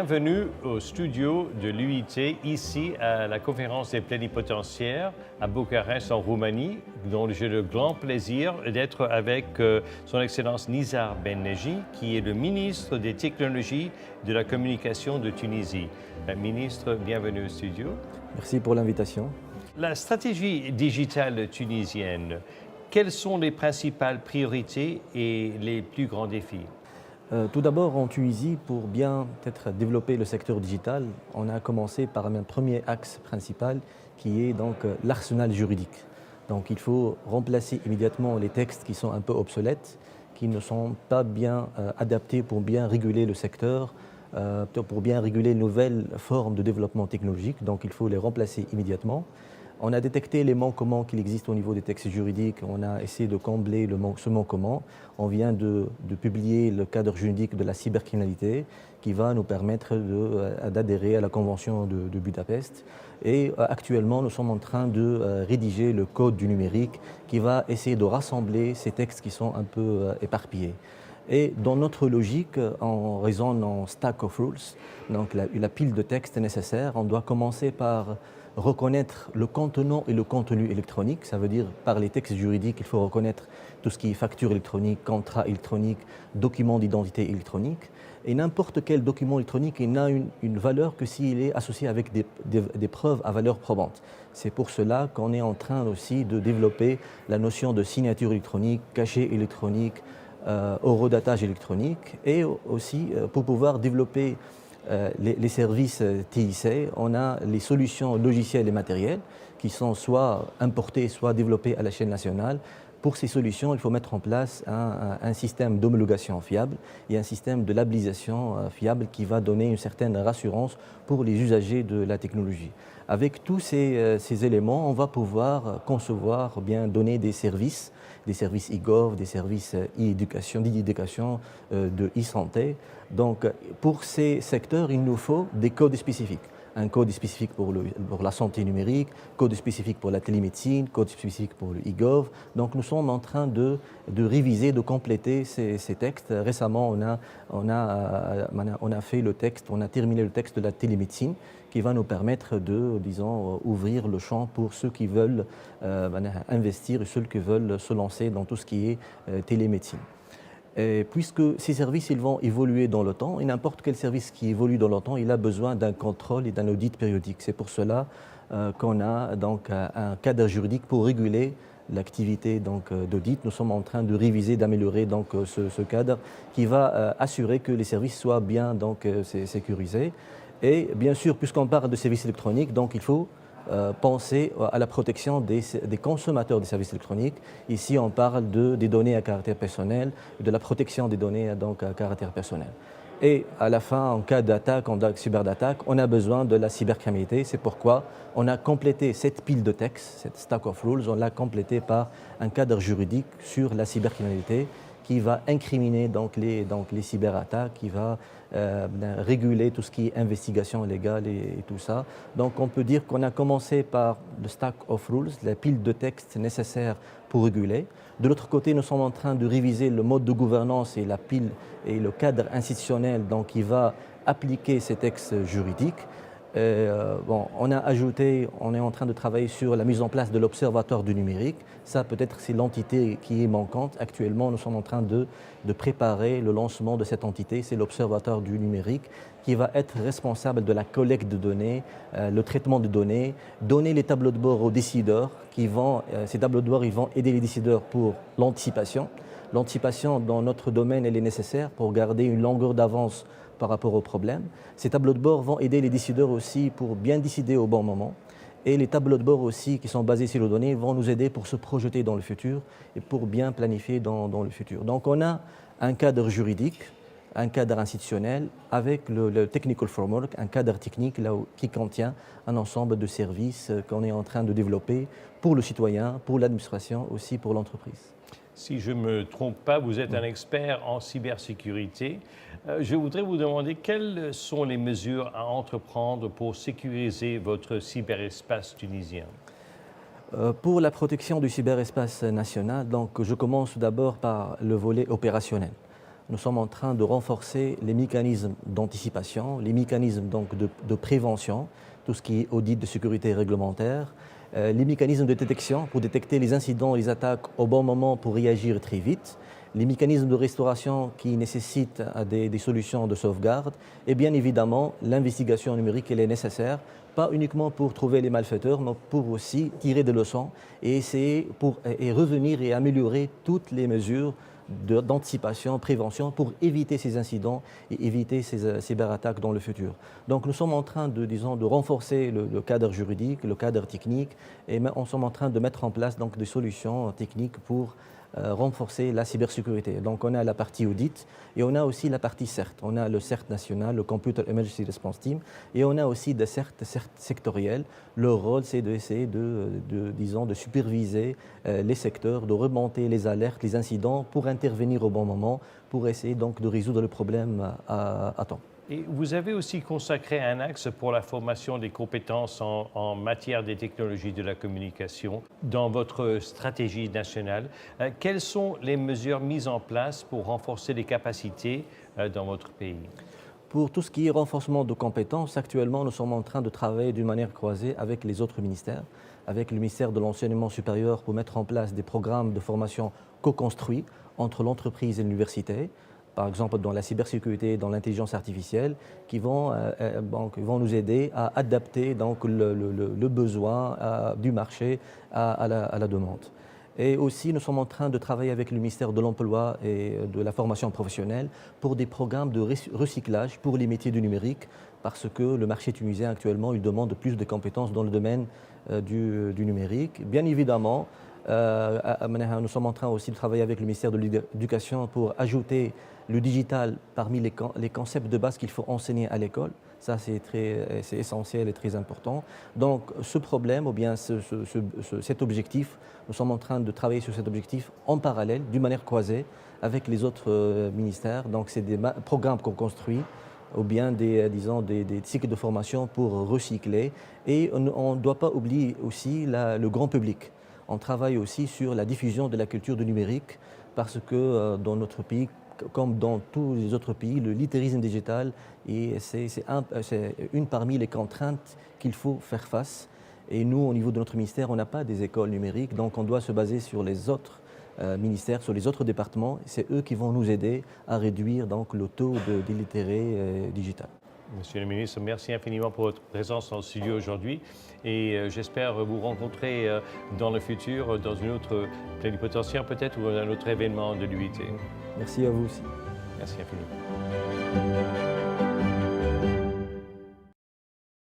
Bienvenue au studio de l'UIT, ici à la conférence des plénipotentiaires à Bucarest en Roumanie, dont j'ai le grand plaisir d'être avec son Excellence Nizar Ben-Neji, qui est le ministre des Technologies de la Communication de Tunisie. Ministre, bienvenue au studio. Merci pour l'invitation. La stratégie digitale tunisienne, quelles sont les principales priorités et les plus grands défis? Tout d'abord, en Tunisie, pour bien peut-être développer le secteur digital, on a commencé par un premier axe principal qui est donc l'arsenal juridique. Donc il faut remplacer immédiatement les textes qui sont un peu obsolètes, qui ne sont pas bien adaptés pour bien réguler le secteur, pour bien réguler les nouvelles formes de développement technologique. Donc il faut les remplacer immédiatement. On a détecté les manquements qu'il existe au niveau des textes juridiques, on a essayé de combler ce manquement. On vient de publier le cadre juridique de la cybercriminalité qui va nous permettre d'adhérer à la Convention de Budapest. Et actuellement, nous sommes en train de rédiger le code du numérique qui va essayer de rassembler ces textes qui sont un peu éparpillés. Et dans notre logique, on raisonne en stack of rules, donc la pile de textes nécessaires. On doit commencer par reconnaître le contenant et le contenu électronique. Ça veut dire, par les textes juridiques, il faut reconnaître tout ce qui est facture électronique, contrat électronique, document d'identité électronique. Et n'importe quel document électronique, il n'a une valeur que s'il est associé avec des preuves à valeur probante. C'est pour cela qu'on est en train aussi de développer la notion de signature électronique, cachet électronique, horodatage électronique, et aussi pour pouvoir développer les services TIC, on a les solutions logicielles et matérielles qui sont soit importées, soit développées à la chaîne nationale. Pour ces solutions, il faut mettre en place un système d'homologation fiable et un système de labellisation fiable qui va donner une certaine rassurance pour les usagers de la technologie. Avec tous ces éléments, on va pouvoir concevoir, bien donner des services e-gov, des services e-éducation, d'e-éducation, de e-santé. Donc, pour ces secteurs, il nous faut des codes spécifiques. Un code spécifique pour la santé numérique, code spécifique pour la télémédecine, code spécifique pour le e-gov. Donc nous sommes en train de réviser, de compléter ces textes. Récemment, on a fait le texte, on a terminé le texte de la télémédecine qui va nous permettre de, disons, ouvrir le champ pour ceux qui veulent investir et ceux qui veulent se lancer dans tout ce qui est télémédecine. Et puisque ces services ils vont évoluer dans le temps, et n'importe quel service qui évolue dans le temps, il a besoin d'un contrôle et d'un audit périodique. C'est pour cela qu'on a donc un cadre juridique pour réguler l'activité d'audit. Nous sommes en train de réviser, d'améliorer ce cadre qui va assurer que les services soient bien sécurisés. Et bien sûr, puisqu'on parle de services électroniques, donc il faut penser à la protection des consommateurs des services électroniques. Ici, on parle des données à caractère personnel, de la protection des données à caractère personnel. Et à la fin, en cas d'attaque, en cas de cyberattaque, on a besoin de la cybercriminalité. C'est pourquoi on a complété cette pile de textes, cette stack of rules, on l'a complété par un cadre juridique sur la cybercriminalité qui va incriminer les cyberattaques, qui va réguler tout ce qui est investigation légale et tout ça. Donc on peut dire qu'on a commencé par le stack of rules, la pile de textes nécessaires pour réguler. De l'autre côté, nous sommes en train de réviser le mode de gouvernance et la pile et le cadre institutionnel qui va appliquer ces textes juridiques. On est en train de travailler sur la mise en place de l'Observatoire du numérique. Ça, peut-être, c'est l'entité qui est manquante. Actuellement, nous sommes en train de préparer le lancement de cette entité. C'est l'Observatoire du numérique qui va être responsable de la collecte de données, le traitement de données, donner les tableaux de bord aux décideurs. Ces tableaux de bord ils vont aider les décideurs pour l'anticipation. L'anticipation, dans notre domaine, elle est nécessaire pour garder une longueur d'avance par rapport aux problèmes. Ces tableaux de bord vont aider les décideurs aussi pour bien décider au bon moment. Et les tableaux de bord aussi qui sont basés sur les données vont nous aider pour se projeter dans le futur et pour bien planifier dans le futur. Donc on a un cadre juridique, un cadre institutionnel avec le technical framework, un cadre technique qui contient un ensemble de services qu'on est en train de développer pour le citoyen, pour l'administration, aussi pour l'entreprise. Si je ne me trompe pas, vous êtes un expert en cybersécurité. Je voudrais vous demander quelles sont les mesures à entreprendre pour sécuriser votre cyberespace tunisien. Pour la protection du cyberespace national, donc, je commence d'abord par le volet opérationnel. nous sommes en train de renforcer les mécanismes d'anticipation, les mécanismes donc de prévention, tout ce qui est audit de sécurité réglementaire, les mécanismes de détection pour détecter les incidents et les attaques au bon moment pour réagir très vite, les mécanismes de restauration qui nécessitent des solutions de sauvegarde et bien évidemment l'investigation numérique, elle est nécessaire, pas uniquement pour trouver les malfaiteurs, mais pour aussi tirer des leçons et essayer et revenir et améliorer toutes les mesures d'anticipation, prévention pour éviter ces incidents et éviter ces cyberattaques dans le futur. Donc nous sommes en train de renforcer le cadre juridique, le cadre technique et nous sommes en train de mettre en place donc des solutions techniques pour renforcer la cybersécurité. Donc on a la partie audit et on a aussi la partie CERT. On a le CERT national, le Computer Emergency Response Team, et on a aussi des CERT sectoriels. Leur rôle, c'est d'essayer de superviser les secteurs, de remonter les alertes, les incidents pour intervenir au bon moment, pour essayer donc de résoudre le problème à temps. Et vous avez aussi consacré un axe pour la formation des compétences en matière des technologies de la communication dans votre stratégie nationale. Quelles sont les mesures mises en place pour renforcer les capacités dans votre pays? Pour tout ce qui est renforcement de compétences, actuellement, nous sommes en train de travailler d'une manière croisée avec les autres ministères, avec le ministère de l'Enseignement supérieur pour mettre en place des programmes de formation co-construits entre l'entreprise et l'université, par exemple dans la cybersécurité, dans l'intelligence artificielle, qui vont nous aider à adapter donc, le besoin du marché à la demande. Et aussi, nous sommes en train de travailler avec le ministère de l'Emploi et de la formation professionnelle pour des programmes de recyclage pour les métiers du numérique, parce que le marché tunisien actuellement, il demande plus de compétences dans le domaine du numérique. Bien évidemment, nous sommes en train aussi de travailler avec le ministère de l'Éducation pour ajouter le digital parmi les concepts de base qu'il faut enseigner à l'école. Ça, c'est essentiel et très important. Donc, ce problème, ou bien cet objectif, nous sommes en train de travailler sur cet objectif en parallèle, d'une manière croisée, avec les autres ministères. Donc, c'est des programmes qu'on construit, ou bien des cycles de formation pour recycler. Et on ne doit pas oublier aussi le grand public. On travaille aussi sur la diffusion de la culture du numérique, parce que dans notre pays, comme dans tous les autres pays, le littérisme digital, c'est une parmi les contraintes qu'il faut faire face. Et nous, au niveau de notre ministère, on n'a pas des écoles numériques, donc on doit se baser sur les autres ministères, sur les autres départements. C'est eux qui vont nous aider à réduire donc, le taux d'illitérés digital. Monsieur le ministre, merci infiniment pour votre présence dans le studio aujourd'hui et j'espère vous rencontrer dans le futur, dans une autre plénipotentiaire peut-être ou un autre événement de l'UIT. Merci à vous aussi. Merci infiniment.